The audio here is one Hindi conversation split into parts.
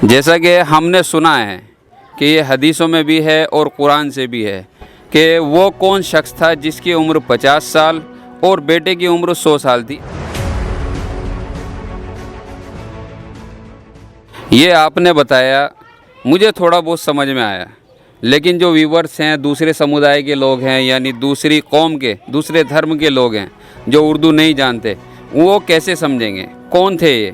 जैसा कि हमने सुना है कि ये हदीसों में भी है और कुरान से भी है कि वो कौन शख्स था जिसकी उम्र 50 साल और बेटे की उम्र 100 साल थी। ये आपने बताया, मुझे थोड़ा बहुत समझ में आया, लेकिन जो व्यूवर्स हैं, दूसरे समुदाय के लोग हैं, यानी दूसरी कौम के, दूसरे धर्म के लोग हैं जो उर्दू नहीं जानते, वो कैसे समझेंगे कौन थे ये।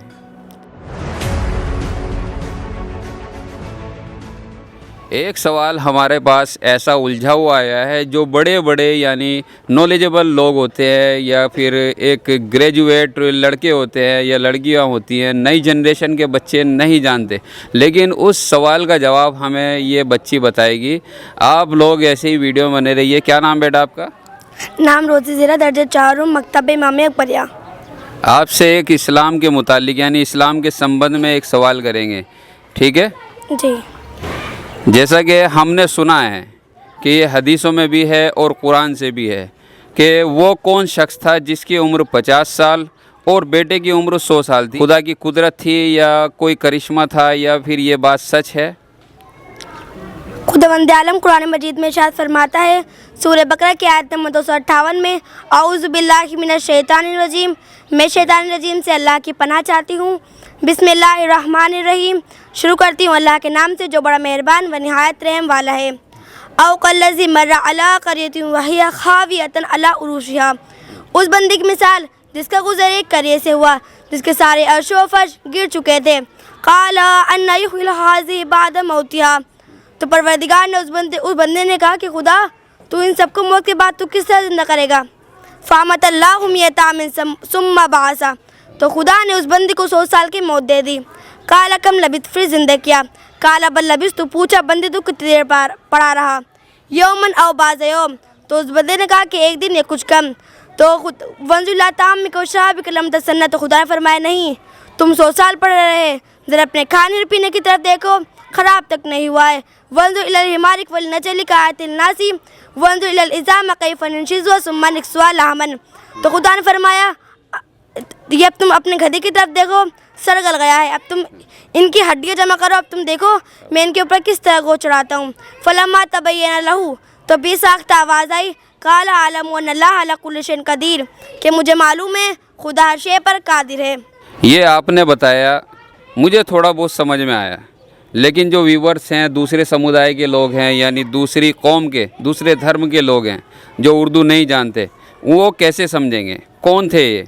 एक सवाल हमारे पास ऐसा उलझा हुआ आया है, जो बड़े बड़े यानी नॉलेजेबल लोग होते हैं या फिर एक ग्रेजुएट लड़के होते हैं या लड़कियां होती हैं, नई जनरेशन के बच्चे नहीं जानते, लेकिन उस सवाल का जवाब हमें ये बच्ची बताएगी। आप लोग ऐसे ही वीडियो बने रहिए। क्या नाम बेटा आपका? नाम रोज़ी ज़रा, दर्जा 4 मकतब इमाम अकबरिया। आपसे एक इस्लाम के मुतालिक यानी इस्लाम के संबंध में एक सवाल करेंगे, ठीक है जी। जैसा कि हमने सुना है कि ये हदीसों में भी है और कुरान से भी है कि वो कौन शख्स था जिसकी उम्र 50 साल और बेटे की उम्र 100 साल थी। खुदा की कुदरत थी या कोई करिश्मा था या फिर ये बात सच है? खुदावंद आलम कुरान मजीद में इरशाद फरमाता है, सूरह बकरा की आयत नंबर 258 में, औज़ु बिल्लाहि मिनश शैतानिर रजीम, मैं शैतान रजीम से अल्लाह की पनाह चाहती हूँ। बिस्मिल्लाहिर्रहमानिर्रहीम, शुरू करती हूँ अल्लाह के नाम से जो बड़ा मेहरबान व निहायत रहम वाला है। औ कल्लज़ी मर्रा अला क़रयतिन वहिय ख़ावियतन अला उरूशिहा, उस बंदी की मिसाल जिसका गुज़र एक करिए से हुआ जिसके सारे अर्श व फर्श गिर चुके थे। क़ाला अन्ना युह्यिल हाज़िहि बअद मौतिहा, तो परवरदिगार ने उस बंदे ने कहा कि खुदा, तू इन सबको मौत के बाद तू किस तरह जिंदा करेगा। फ़ामतल्लाहु मियतामिन सुम्मा बासा, तो खुदा ने उस बंदी को 100 साल की मौत दे दी। काला कम लबित, फिर जिंदा किया। काला बल लबिस, तो पूछा बंदी तू कितनी देर पड़ा रहा। यौमन औ बाज़ यौम, तो उस बंदे ने कहा कि एक दिन या कुछ कम। तो वंजुल्ला ताम को शाह कलम तसन्ना, तो खुदा ने फरमाया नहीं, तुम 100 साल पड़े रहे, ज़रा अपने खाने पीने की तरफ देखो, ख़राब तक नहीं हुआ है। वंजुर इलल हिमारिक वल नजलिका आयतिल नासी वंजुर इलल इज़ाम कैफ़ा नंशिज़ुहा सुम्मा नक्सुहा लहमन, तो खुदा ने फरमाया ये अब तुम अपने गधे की तरफ देखो, सर गल गया है, अब तुम इनकी हड्डियाँ जमा करो, अब तुम देखो मैं इनके ऊपर किस तरह को चढ़ाता हूँ। फलम्मा तबय्यना लहू, तो बेसाख्त आवाज़ आई, काला आलम व अल्लाह अला कुल्लि शैइन कदीर, कि मुझे मालूम है खुदा हर शे पर कादिर है। ये आपने बताया, मुझे थोड़ा बहुत समझ में आया, लेकिन जो व्यूवर्स हैं, दूसरे समुदाय के लोग हैं, यानी दूसरी कौम के, दूसरे धर्म के लोग हैं जो उर्दू नहीं जानते, वो कैसे समझेंगे कौन थे ये।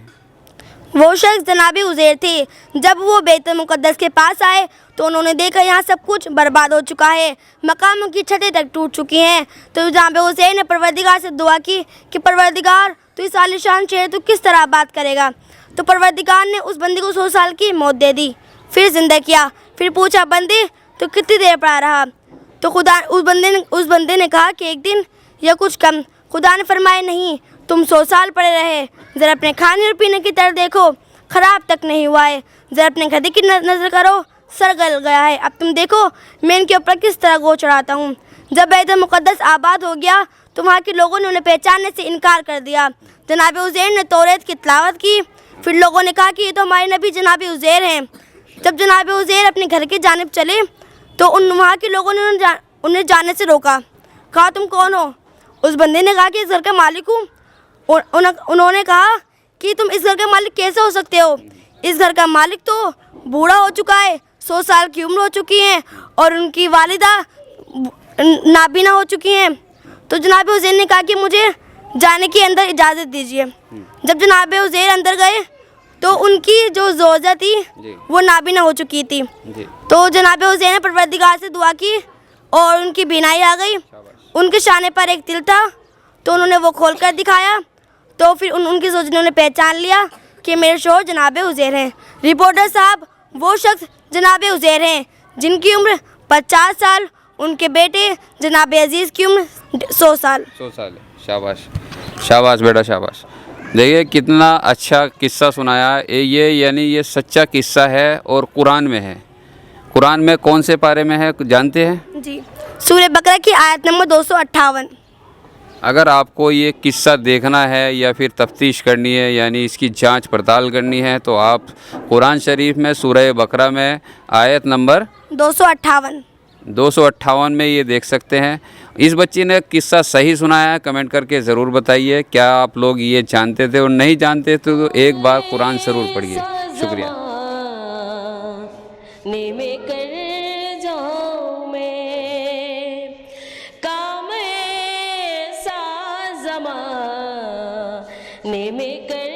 वो शख्स जनाबी उज़ैर थे। जब वो बैतुल मुक़द्दस के पास आए तो उन्होंने देखा यहाँ सब कुछ बर्बाद हो चुका है, मकामों की छतें तक टूट चुकी हैं। तो जनाब उज़ैर ने परवरदिगार से दुआ की कि परवरदिगार, तो इस आलीशान शहर तो किस तरह आबाद करेगा। तो परवरदिगार ने उस बंदी को 100 साल की मौत दे दी, फिर जिंदा किया। फिर पूछा बंदी तो कितनी देर पड़ा रहा। तो खुदा उस बंदे ने कहा कि एक दिन या कुछ कम। खुदा ने फरमाया नहीं, तुम 100 साल पड़े रहे, ज़रा अपने खाने और पीने की तरफ देखो, ख़राब तक नहीं हुआ है। ज़रा अपने गधे की नज़र करो, सर गल गया है, अब तुम देखो मैं इनके ऊपर किस तरह गो चढ़ाता हूँ। जब बैतुल मुक़द्दस आबाद हो गया तो वहाँ के लोगों ने उन्हें पहचानने से इनकार कर दिया। जनाब उज़ैर ने तौरात की तिलावत की, फिर लोगों ने कहा कि ये तो हमारे नबी जनाब उज़ैर हैं। जब जनाब उज़ैर अपने घर की जानिब चले तो वहाँ के लोगों ने उन्हें जाने से रोका। कहा तुम कौन हो? उस बंदे ने कहा कि इस घर का मालिक हूँ। उन्होंने कहा कि तुम इस घर के मालिक कैसे हो सकते हो? इस घर का मालिक तो बूढ़ा हो चुका है, 100 साल की उम्र हो चुकी है और उनकी वालिदा नाबीना हो चुकी हैं। तो जनाब उज़ैर ने कहा कि मुझे जाने की अंदर इजाज़त दीजिए। जब जनाब उज़ैर अंदर गए तो उनकी जो ज़ौजा थी वो नाबीना हो चुकी थी। तो जनाब उज़ैर ने परवरदिगार से दुआ की और उनकी बीनाई आ गई। उनके शाने पर एक तिल था, तो उन्होंने वो खोल कर दिखाया। तो फिर उनकी ज़ौजा ने उन्हें पहचान लिया कि मेरे शौहर जनाब उज़ैर हैं। रिपोर्टर साहब, वो शख्स जनाब उज़ैर हैं जिनकी उम्र 50 साल, उनके बेटे जनाब अजीज़ की उम्र 100 साल। 100 साल। शाबाश, शाबाश बेटा, शाबाश। देखिए कितना अच्छा किस्सा सुनाया ये, यानी ये सच्चा किस्सा है और कुरान में है। कुरान में कौन से पारे में है जानते हैं? जी, सूरह बकरा की आयत नंबर 258। अगर आपको ये किस्सा देखना है या फिर तफ्तीश करनी है, यानी इसकी जांच पड़ताल करनी है, तो आप कुरान शरीफ में सूरह बकरा में आयत नंबर 258। 258 में ये देख सकते हैं। इस बच्ची ने किस्सा सही सुनाया है, कमेंट करके ज़रूर बताइए। क्या आप लोग ये जानते थे और नहीं जानते थे तो एक बार कुरान ज़रूर पढ़िए। शुक्रिया। में कर जाऊं मैं काम ऐसा ज़माने में कर